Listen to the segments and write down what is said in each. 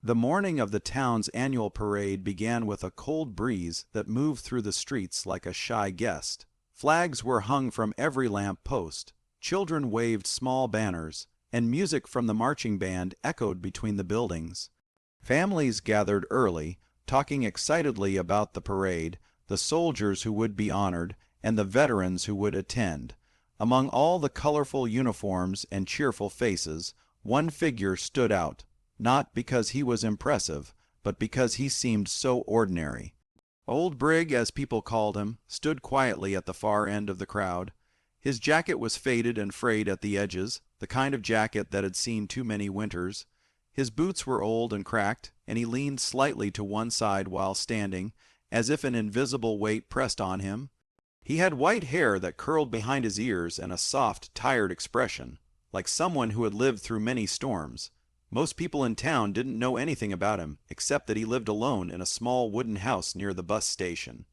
The morning of the town's annual parade began with a cold breeze that moved through the streets like a shy guest. Flags were hung from every lamp post, children waved small banners, and music from the marching band echoed between the buildings. Families gathered early, talking excitedly about the parade, the soldiers who would be honored, and the veterans who would attend. Among all the colorful uniforms and cheerful faces, one figure stood out, not because he was impressive, but because he seemed so ordinary. Old Brig, as people called him, stood quietly at the far end of the crowd. His jacket was faded and frayed at the edges, the kind of jacket that had seen too many winters. His boots were old and cracked, and he leaned slightly to one side while standing, as if an invisible weight pressed on him. He had white hair that curled behind his ears and a soft, tired expression, like someone who had lived through many storms. Most people in town didn't know anything about him, except that he lived alone in a small wooden house near the bus station.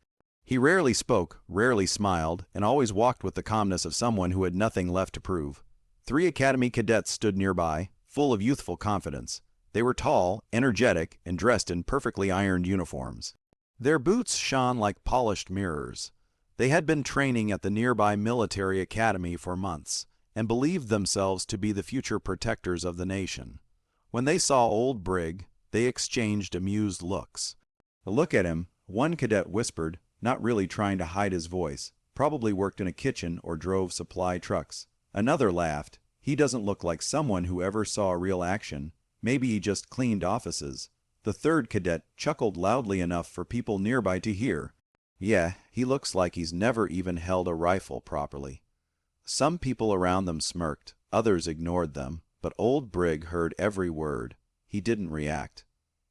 He rarely spoke, rarely smiled, and always walked with the calmness of someone who had nothing left to prove. 3 academy cadets stood nearby, full of youthful confidence. They were tall, energetic, and dressed in perfectly ironed uniforms. Their boots shone like polished mirrors. They had been training at the nearby military academy for months, and believed themselves to be the future protectors of the nation. When they saw Old Brig, they exchanged amused looks. "Look at him," one cadet whispered, not really trying to hide his voice. "Probably worked in a kitchen or drove supply trucks." Another laughed. "He doesn't look like someone who ever saw real action. Maybe he just cleaned offices." The third cadet chuckled loudly enough for people nearby to hear. "Yeah, he looks like he's never even held a rifle properly." Some people around them smirked, others ignored them. But Old Brig heard every word. He didn't react.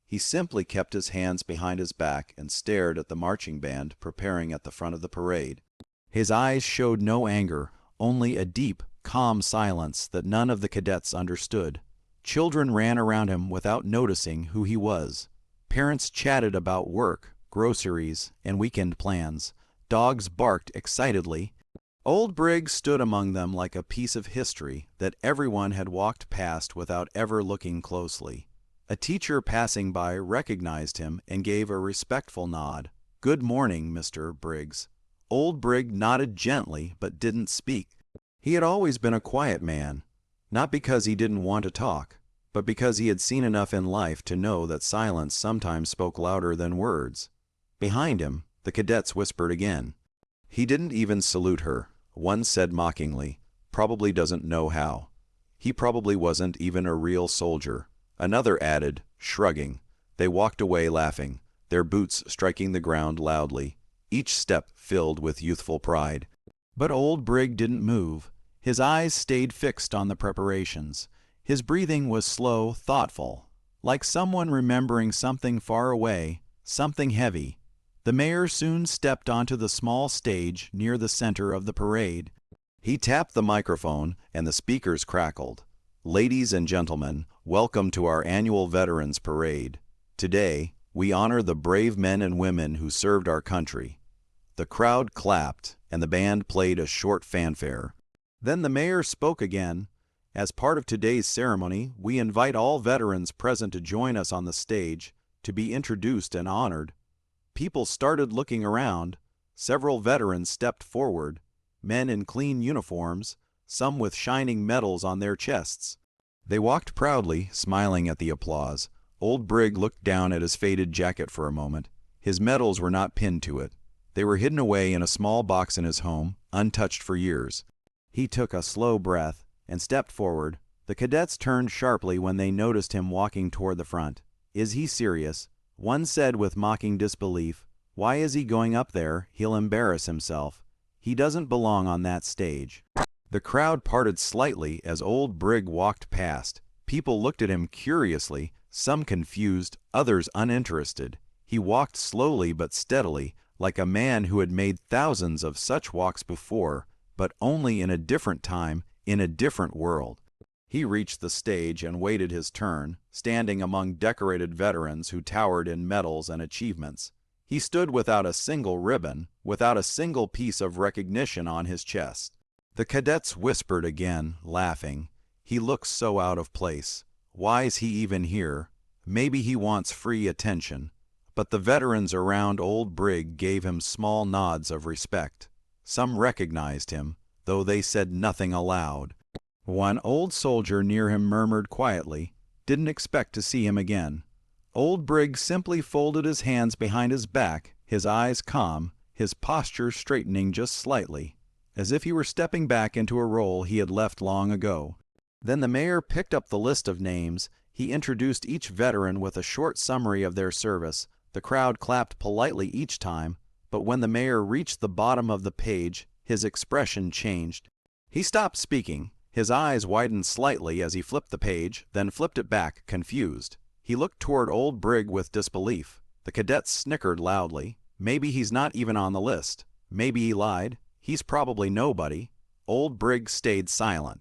He simply kept his hands behind his back and stared at the marching band preparing at the front of the parade. His eyes showed no anger, only a deep, calm silence that none of the cadets understood. Children ran around him without noticing who he was. Parents chatted about work, groceries, and weekend plans. Dogs barked excitedly. Old Brig stood among them like a piece of history that everyone had walked past without ever looking closely. A teacher passing by recognized him and gave a respectful nod. "Good morning, Mr. Briggs." Old Brig nodded gently but didn't speak. He had always been a quiet man, not because he didn't want to talk, but because he had seen enough in life to know that silence sometimes spoke louder than words. Behind him, the cadets whispered again. "He didn't even salute her," one said mockingly. "Probably doesn't know how. He probably wasn't even a real soldier." Another added, shrugging. They walked away laughing, their boots striking the ground loudly, each step filled with youthful pride. But Old Brig didn't move. His eyes stayed fixed on the preparations. His breathing was slow, thoughtful, like someone remembering something far away, something heavy. The mayor soon stepped onto the small stage near the center of the parade. He tapped the microphone, and the speakers crackled. "Ladies and gentlemen, welcome to our annual Veterans Parade. Today, we honor the brave men and women who served our country." The crowd clapped, and the band played a short fanfare. Then the mayor spoke again. "As part of today's ceremony, we invite all veterans present to join us on the stage, to be introduced and honored." People started looking around. Several veterans stepped forward, men in clean uniforms, some with shining medals on their chests. They walked proudly, smiling at the applause. Old Brig looked down at his faded jacket for a moment. His medals were not pinned to it. They were hidden away in a small box in his home, untouched for years. He took a slow breath and stepped forward. The cadets turned sharply when they noticed him walking toward the front. "Is he serious?" One said with mocking disbelief. "Why is he going up there? He'll embarrass himself. He doesn't belong on that stage." The crowd parted slightly as Old Brig walked past. People looked at him curiously, some confused, others uninterested. He walked slowly but steadily, like a man who had made thousands of such walks before, but only in a different time, in a different world. He reached the stage and waited his turn, standing among decorated veterans who towered in medals and achievements. He stood without a single ribbon, without a single piece of recognition on his chest. The cadets whispered again, laughing. "He looks so out of place. Why is he even here?" Maybe he wants free attention. But the veterans around old Brig gave him small nods of respect. Some recognized him, though they said nothing aloud. One old soldier near him murmured quietly, "Didn't expect to see him again." Old Brig simply folded his hands behind his back, his eyes calm, his posture straightening just slightly, as if he were stepping back into a role he had left long ago. Then the mayor picked up the list of names. He introduced each veteran with a short summary of their service. The crowd clapped politely each time, but when the mayor reached the bottom of the page, his expression changed. He stopped speaking. His eyes widened slightly as he flipped the page, then flipped it back, confused. He looked toward old Brig with disbelief. The cadets snickered loudly. Maybe he's not even on the list. Maybe he lied. He's probably nobody. Old Brig stayed silent.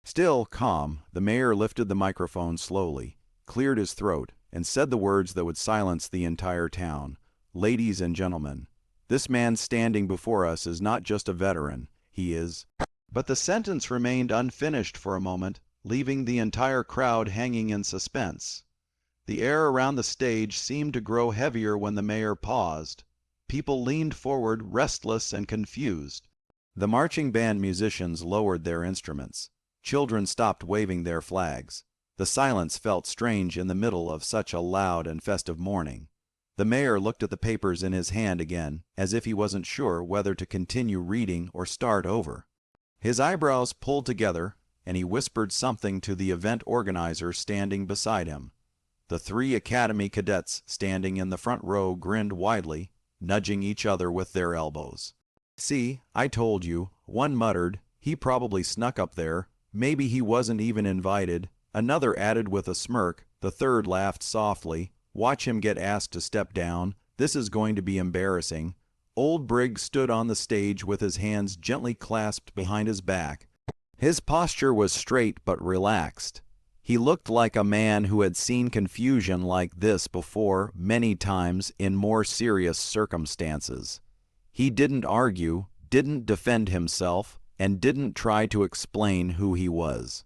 Still calm, the mayor lifted the microphone slowly, cleared his throat, and said the words that would silence the entire town. "Ladies and gentlemen, this man standing before us is not just a veteran. He is—" But the sentence remained unfinished for a moment, leaving the entire crowd hanging in suspense. The air around the stage seemed to grow heavier when the mayor paused. People leaned forward, restless and confused. The marching band musicians lowered their instruments. Children stopped waving their flags. The silence felt strange in the middle of such a loud and festive morning. The mayor looked at the papers in his hand again, as if he wasn't sure whether to continue reading or start over. His eyebrows pulled together, and he whispered something to the event organizer standing beside him. The 3 academy cadets standing in the front row grinned widely, nudging each other with their elbows. "See, I told you," one muttered. "He probably snuck up there. Maybe he wasn't even invited." Another added with a smirk. The third laughed softly. "Watch him get asked to step down. This is going to be embarrassing." Old Brig stood on the stage with his hands gently clasped behind his back. His posture was straight but relaxed. He looked like a man who had seen confusion like this before many times in more serious circumstances. He didn't argue, didn't defend himself, and didn't try to explain who he was.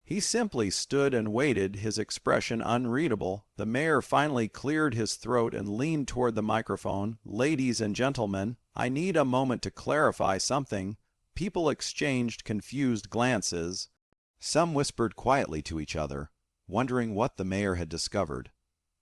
He simply stood and waited, his expression unreadable. The mayor finally cleared his throat and leaned toward the microphone. "Ladies and gentlemen, I need a moment to clarify something." People exchanged confused glances. Some whispered quietly to each other, wondering what the mayor had discovered.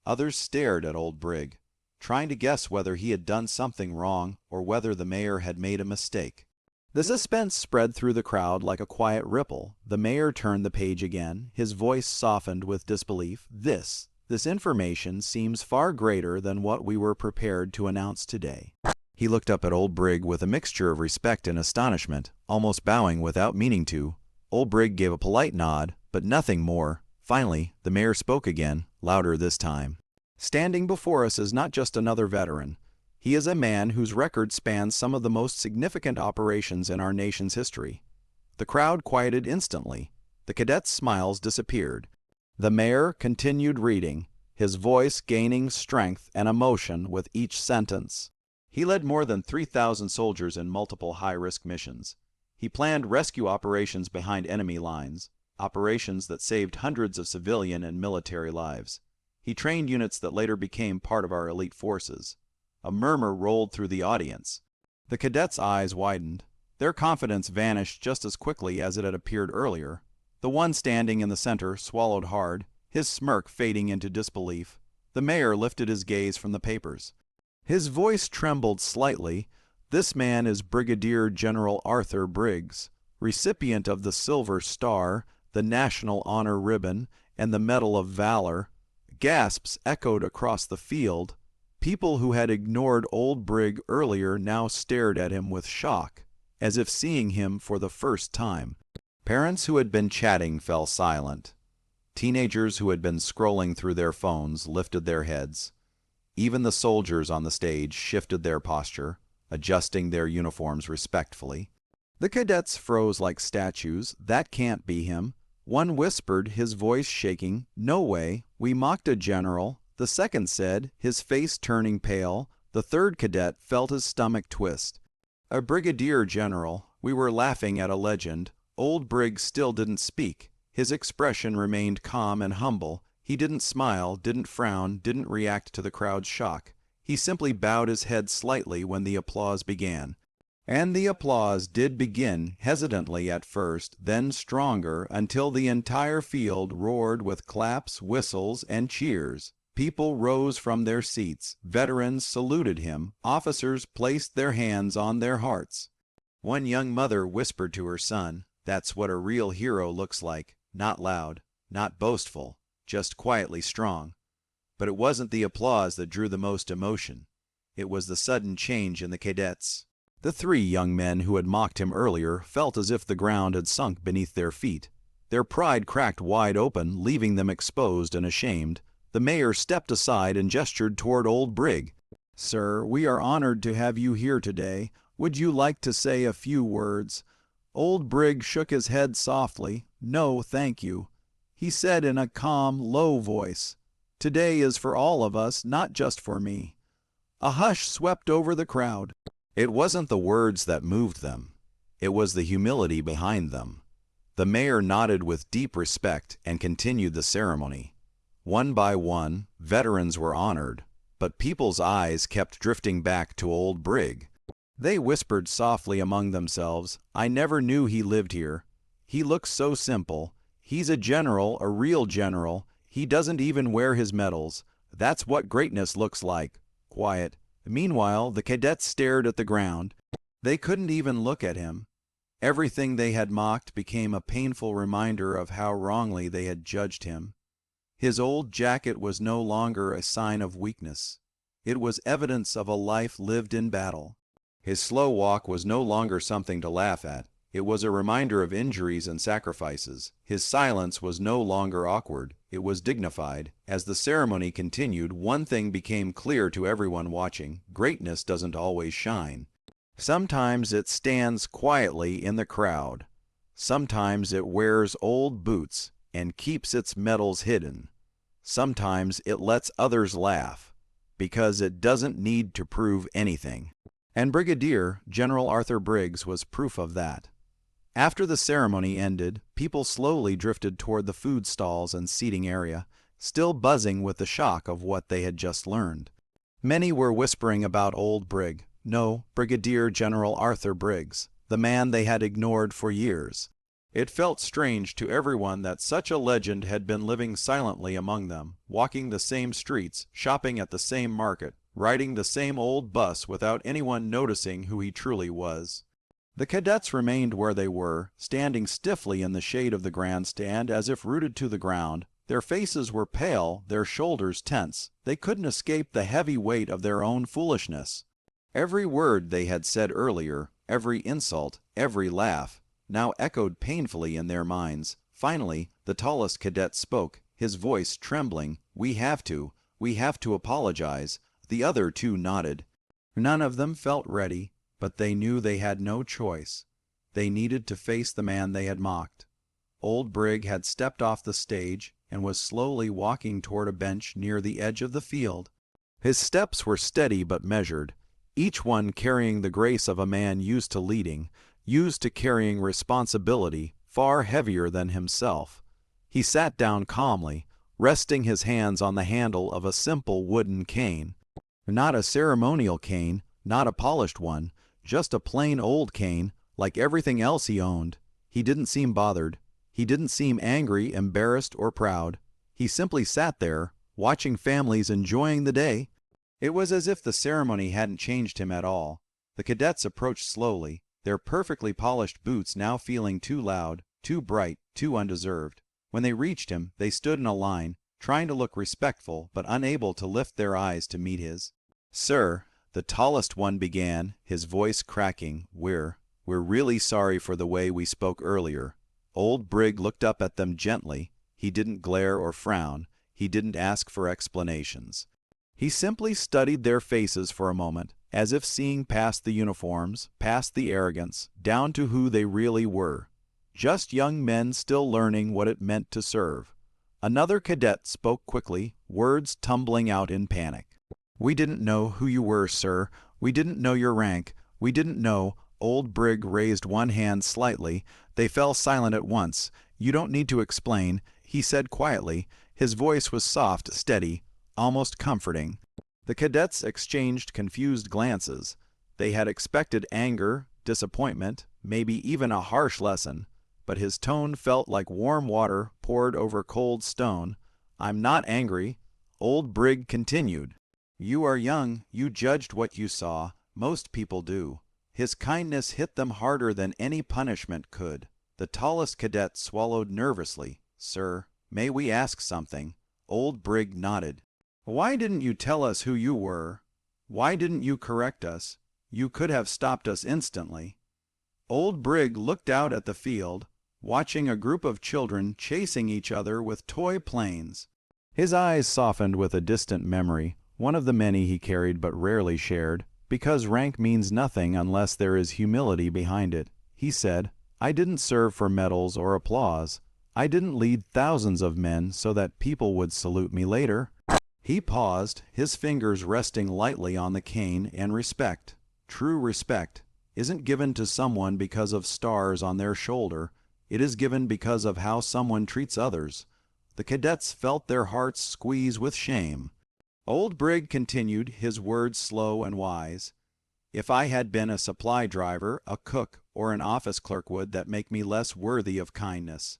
Others stared at old Brig, trying to guess whether he had done something wrong or whether the mayor had made a mistake. The suspense spread through the crowd like a quiet ripple. The mayor turned the page again. His voice softened with disbelief. This information seems far greater than what we were prepared to announce today." He looked up at old Brig with a mixture of respect and astonishment, almost bowing without meaning to. Old Brig gave a polite nod, but nothing more. Finally, the mayor spoke again, louder this time. "Standing before us is not just another veteran. He is a man whose record spans some of the most significant operations in our nation's history." The crowd quieted instantly. The cadets' smiles disappeared. The mayor continued reading, his voice gaining strength and emotion with each sentence. He led more than 3,000 soldiers in multiple high-risk missions. He planned rescue operations behind enemy lines, operations that saved hundreds of civilian and military lives. He trained units that later became part of our elite forces. A murmur rolled through the audience. The cadets' eyes widened. Their confidence vanished just as quickly as it had appeared earlier. The one standing in the center swallowed hard, his smirk fading into disbelief. The mayor lifted his gaze from the papers. His voice trembled slightly. "This man is Brigadier General Arthur Briggs, recipient of the Silver Star, the National Honor Ribbon, and the Medal of Valor." Gasps echoed across the field. People who had ignored old Brig earlier now stared at him with shock, as if seeing him for the first time. Parents who had been chatting fell silent. Teenagers who had been scrolling through their phones lifted their heads. Even the soldiers on the stage shifted their posture, adjusting their uniforms respectfully. The cadets froze like statues. "That can't be him." One whispered, his voice shaking, "No way, we mocked a general." The second said, his face turning pale. The third cadet felt his stomach twist. "A brigadier general. We were laughing at a legend." Old Brig still didn't speak. His expression remained calm and humble, He didn't smile, didn't frown, didn't react to the crowd's shock. He simply bowed his head slightly when the applause began. And the applause did begin, hesitantly at first, then stronger, until the entire field roared with claps, whistles, and cheers. People rose from their seats, veterans saluted him, officers placed their hands on their hearts. One young mother whispered to her son, "That's what a real hero looks like, not loud, not boastful, just quietly strong." But it wasn't the applause that drew the most emotion. It was the sudden change in the cadets. The three young men who had mocked him earlier felt as if the ground had sunk beneath their feet. Their pride cracked wide open, leaving them exposed and ashamed. The mayor stepped aside and gestured toward old Brig. "Sir, we are honored to have you here today. Would you like to say a few words?" Old Brig shook his head softly. "No, thank you." He said in a calm, low voice, "Today is for all of us, not just for me." A hush swept over the crowd. It wasn't the words that moved them. It was the humility behind them. The mayor nodded with deep respect and continued the ceremony. One by one, veterans were honored, but people's eyes kept drifting back to old Brig. They whispered softly among themselves, "I never knew he lived here. He looks so simple. He's a general, a real general. He doesn't even wear his medals. That's what greatness looks like. Quiet." Meanwhile, the cadets stared at the ground. They couldn't even look at him. Everything they had mocked became a painful reminder of how wrongly they had judged him. His old jacket was no longer a sign of weakness. It was evidence of a life lived in battle. His slow walk was no longer something to laugh at. It was a reminder of injuries and sacrifices. His silence was no longer awkward. It was dignified. As the ceremony continued, one thing became clear to everyone watching. Greatness doesn't always shine. Sometimes it stands quietly in the crowd. Sometimes it wears old boots and keeps its medals hidden. Sometimes it lets others laugh, because it doesn't need to prove anything. And Brigadier General Arthur Briggs was proof of that. After the ceremony ended, people slowly drifted toward the food stalls and seating area, still buzzing with the shock of what they had just learned. Many were whispering about old Brig. No, Brigadier General Arthur Briggs, the man they had ignored for years. It felt strange to everyone that such a legend had been living silently among them, walking the same streets, shopping at the same market, riding the same old bus without anyone noticing who he truly was. The cadets remained where they were, standing stiffly in the shade of the grandstand as if rooted to the ground. Their faces were pale, their shoulders tense. They couldn't escape the heavy weight of their own foolishness. Every word they had said earlier, every insult, every laugh, now echoed painfully in their minds. Finally, the tallest cadet spoke, his voice trembling. We have to apologize." The other two nodded. None of them felt ready, but they knew they had no choice. They needed to face the man they had mocked. Old Brig had stepped off the stage and was slowly walking toward a bench near the edge of the field. His steps were steady but measured, each one carrying the grace of a man used to leading, used to carrying responsibility far heavier than himself. He sat down calmly, resting his hands on the handle of a simple wooden cane. Not a ceremonial cane, not a polished one, just a plain old cane, like everything else he owned. He didn't seem bothered. He didn't seem angry, embarrassed, or proud. He simply sat there, watching families enjoying the day. It was as if the ceremony hadn't changed him at all. The cadets approached slowly, their perfectly polished boots now feeling too loud, too bright, too undeserved. When they reached him, they stood in a line, trying to look respectful but unable to lift their eyes to meet his. "Sir," the tallest one began, his voice cracking, we're really sorry for the way we spoke earlier." Old Brig looked up at them gently. He didn't glare or frown. He didn't ask for explanations. He simply studied their faces for a moment, as if seeing past the uniforms, past the arrogance, down to who they really were. Just young men still learning what it meant to serve. Another cadet spoke quickly, words tumbling out in panic. "We didn't know who you were, sir. We didn't know your rank. We didn't know." Old Brig raised one hand slightly. They fell silent at once. "You don't need to explain," he said quietly. His voice was soft, steady, almost comforting. The cadets exchanged confused glances. They had expected anger, disappointment, maybe even a harsh lesson, but his tone felt like warm water poured over cold stone. "I'm not angry," old Brig continued. "You are young, you judged what you saw. Most people do." His kindness hit them harder than any punishment could. The tallest cadet swallowed nervously. "Sir, may we ask something?" Old Brig nodded. "Why didn't you tell us who you were? Why didn't you correct us? You could have stopped us instantly." Old Brig looked out at the field, watching a group of children chasing each other with toy planes. His eyes softened with a distant memory, one of the many he carried but rarely shared. Because rank means nothing unless there is humility behind it, he said, "I didn't serve for medals or applause. I didn't lead thousands of men so that people would salute me later." He paused, his fingers resting lightly on the cane, and respect, true respect, isn't given to someone because of stars on their shoulder. It is given because of how someone treats others. The cadets felt their hearts squeeze with shame. Old Brig continued, his words slow and wise. "If I had been a supply driver, a cook, or an office clerk, would that make me less worthy of kindness?"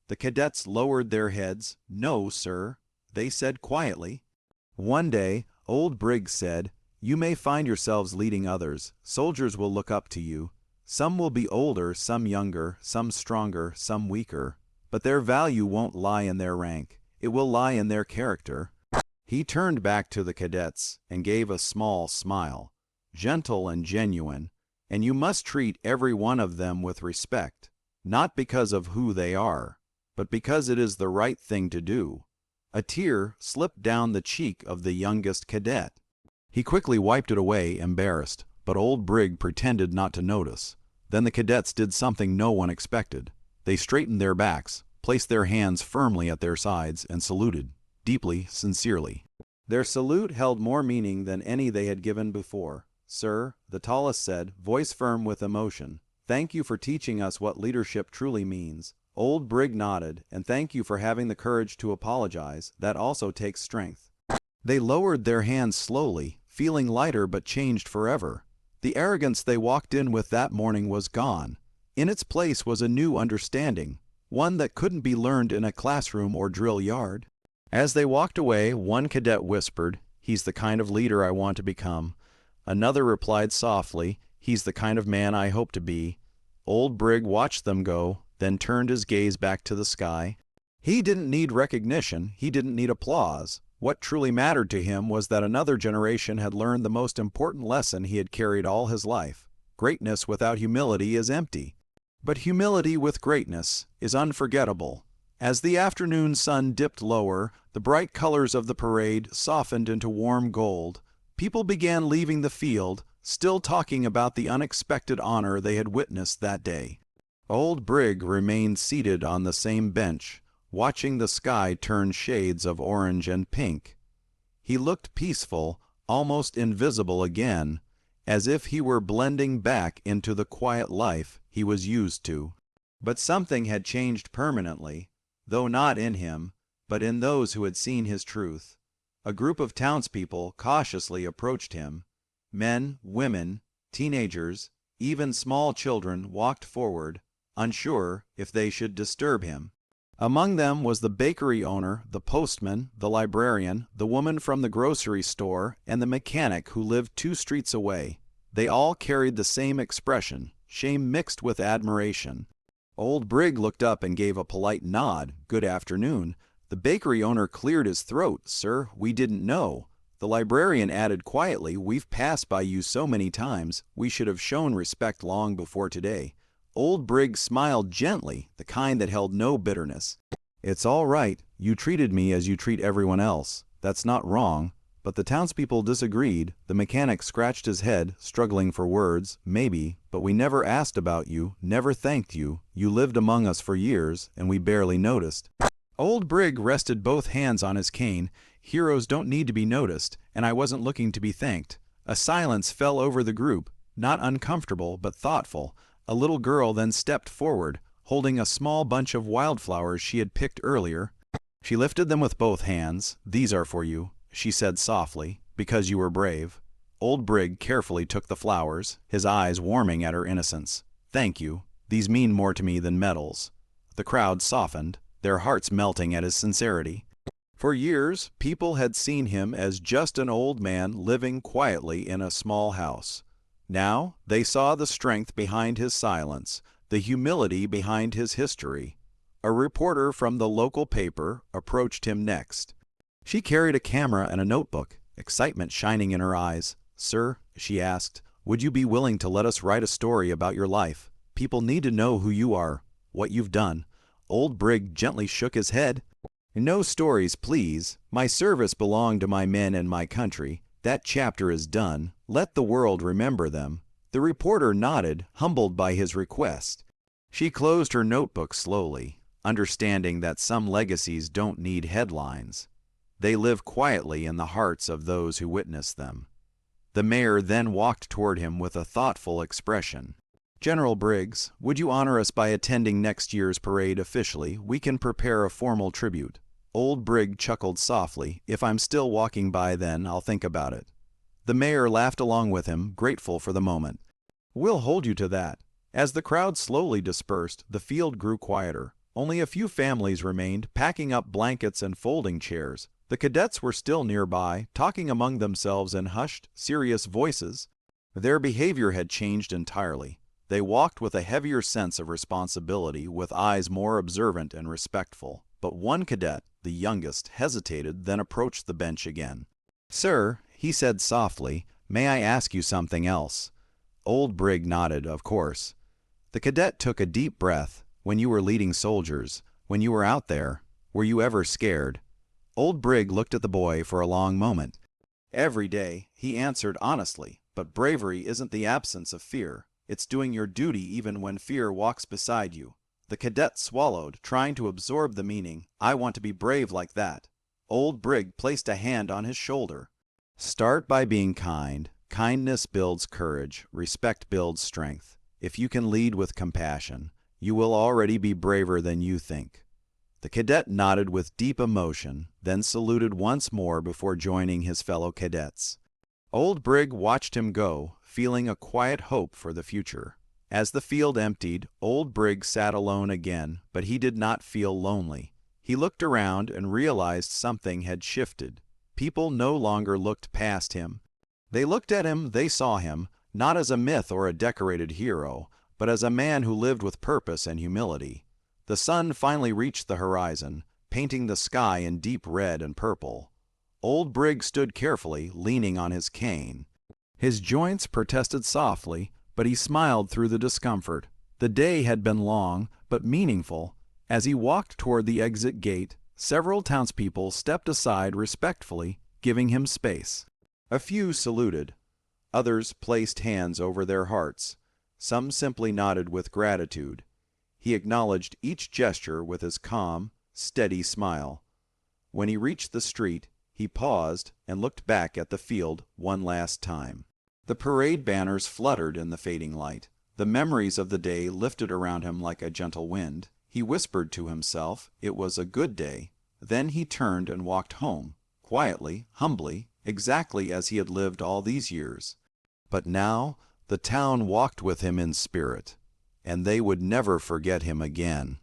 The cadets lowered their heads. "No, sir," they said quietly. One day, old Brig said, "You may find yourselves leading others. Soldiers will look up to you. Some will be older, some younger, some stronger, some weaker. But their value won't lie in their rank. It will lie in their character." He turned back to the cadets and gave a small smile, gentle and genuine, "And you must treat every one of them with respect, not because of who they are, but because it is the right thing to do." A tear slipped down the cheek of the youngest cadet. He quickly wiped it away, embarrassed, but old Brig pretended not to notice. Then the cadets did something no one expected. They straightened their backs, placed their hands firmly at their sides, and saluted, deeply, sincerely. Their salute held more meaning than any they had given before. "Sir," the tallest said, voice firm with emotion, "thank you for teaching us what leadership truly means." Old Brig nodded, "And thank you for having the courage to apologize. That also takes strength." They lowered their hands slowly, feeling lighter but changed forever. The arrogance they walked in with that morning was gone. In its place was a new understanding, one that couldn't be learned in a classroom or drill yard. As they walked away, one cadet whispered, "He's the kind of leader I want to become." Another replied softly, "He's the kind of man I hope to be." Old Brig watched them go, then turned his gaze back to the sky. He didn't need recognition, he didn't need applause. What truly mattered to him was that another generation had learned the most important lesson he had carried all his life. Greatness without humility is empty. But humility with greatness is unforgettable. As the afternoon sun dipped lower, the bright colors of the parade softened into warm gold. People began leaving the field, still talking about the unexpected honor they had witnessed that day. Old Brig remained seated on the same bench, watching the sky turn shades of orange and pink. He looked peaceful, almost invisible again, as if he were blending back into the quiet life he was used to. But something had changed permanently, though not in him, but in those who had seen his truth. A group of townspeople cautiously approached him. Men, women, teenagers, even small children walked forward, unsure if they should disturb him. Among them was the bakery owner, the postman, the librarian, the woman from the grocery store, and the mechanic who lived 2 streets away. They all carried the same expression, shame mixed with admiration. Old Brig looked up and gave a polite nod, "Good afternoon." The bakery owner cleared his throat, "Sir, we didn't know." The librarian added quietly, "We've passed by you so many times, we should have shown respect long before today." Old Brig smiled gently, the kind that held no bitterness. "It's all right. You treated me as you treat everyone else. That's not wrong." But the townspeople disagreed. The mechanic scratched his head, struggling for words. "Maybe, but we never asked about you, never thanked you. You lived among us for years, and we barely noticed." Old Brig rested both hands on his cane. "Heroes don't need to be noticed, and I wasn't looking to be thanked." A silence fell over the group, not uncomfortable, but thoughtful. A little girl then stepped forward, holding a small bunch of wildflowers she had picked earlier. She lifted them with both hands. "These are for you," she said softly, "because you were brave." Old Brig carefully took the flowers, his eyes warming at her innocence. "Thank you. These mean more to me than medals." The crowd softened, their hearts melting at his sincerity. For years, people had seen him as just an old man living quietly in a small house. Now they saw the strength behind his silence, the humility behind his history. A reporter from the local paper approached him next. She carried a camera and a notebook, excitement shining in her eyes. "Sir," she asked, "would you be willing to let us write a story about your life? People need to know who you are, what you've done." Old Brig gently shook his head. "No stories, please. My service belonged to my men and my country. That chapter is done. Let the world remember them." The reporter nodded, humbled by his request. She closed her notebook slowly, understanding that some legacies don't need headlines. They live quietly in the hearts of those who witness them. The mayor then walked toward him with a thoughtful expression. "General Briggs, would you honor us by attending next year's parade officially? We can prepare a formal tribute." Old Brig chuckled softly. "If I'm still walking by then, I'll think about it." The mayor laughed along with him, grateful for the moment. "We'll hold you to that." As the crowd slowly dispersed, the field grew quieter. Only a few families remained, packing up blankets and folding chairs. The cadets were still nearby, talking among themselves in hushed, serious voices. Their behavior had changed entirely. They walked with a heavier sense of responsibility, with eyes more observant and respectful. But one cadet, the youngest, hesitated, then approached the bench again. "Sir," he said softly, "may I ask you something else?" Old Brig nodded, "Of course." The cadet took a deep breath. "When you were leading soldiers, when you were out there, were you ever scared?" Old Brig looked at the boy for a long moment. "Every day," he answered honestly, "but bravery isn't the absence of fear. It's doing your duty even when fear walks beside you." The cadet swallowed, trying to absorb the meaning. "I want to be brave like that." Old Brig placed a hand on his shoulder. "Start by being kind. Kindness builds courage. Respect builds strength. If you can lead with compassion, you will already be braver than you think." The cadet nodded with deep emotion, then saluted once more before joining his fellow cadets. Old Brig watched him go, feeling a quiet hope for the future. As the field emptied, Old Brig sat alone again, but he did not feel lonely. He looked around and realized something had shifted. People no longer looked past him. They looked at him, they saw him, not as a myth or a decorated hero, but as a man who lived with purpose and humility. The sun finally reached the horizon, painting the sky in deep red and purple. Old Brig stood carefully, leaning on his cane. His joints protested softly, but he smiled through the discomfort. The day had been long, but meaningful. As he walked toward the exit gate, several townspeople stepped aside respectfully, giving him space. A few saluted. Others placed hands over their hearts. Some simply nodded with gratitude. He acknowledged each gesture with his calm, steady smile. When he reached the street, he paused and looked back at the field one last time. The parade banners fluttered in the fading light. The memories of the day lifted around him like a gentle wind. He whispered to himself it was a good day. Then he turned and walked home, quietly, humbly, exactly as he had lived all these years. But now the town walked with him in spirit, and they would never forget him again.